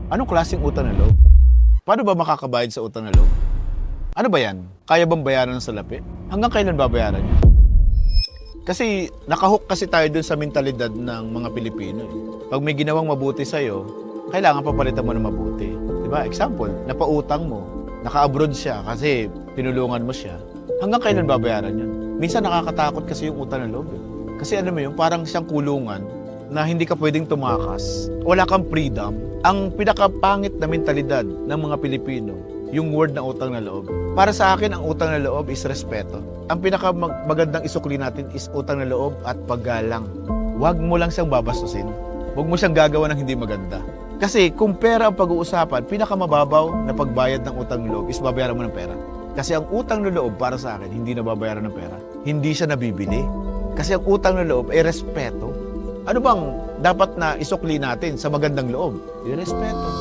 Anong klaseng utang na loob? Paano ba makakabayad sa utang na loob? Ano ba yan? Kaya bang bayaran ng salapi? Hanggang kailan babayaran yan? Kasi nakahook kasi tayo dun sa mentalidad ng mga Pilipino. Pag may ginawang mabuti sa'yo, kailangan papalitan mo ng mabuti. Diba? Example, napautang mo, naka-abroad siya kasi tinulungan mo siya. Hanggang kailan babayaran yan? Minsan nakakatakot kasi yung utang na loob. Kasi ano mo yun, parang siyang kulungan na hindi ka pwedeng tumakas. Wala kang freedom. Ang pinakapangit na mentalidad ng mga Pilipino, yung word na utang na loob. Para sa akin, ang utang na loob is respeto. Ang pinakamagandang isukli natin is utang na loob at paggalang. Huwag mo lang siyang babastusin. Huwag mo siyang gagawa ng hindi maganda. Kasi kung pera ang pag-uusapan, pinakamababaw na pagbayad ng utang na loob is babayaran mo ng pera. Kasi ang utang na loob para sa akin, hindi nababayaran ng pera. Hindi siya nabibili. Kasi ang utang na loob ay respeto. Ano bang dapat na isukli natin sa magandang loob? Yung respeto.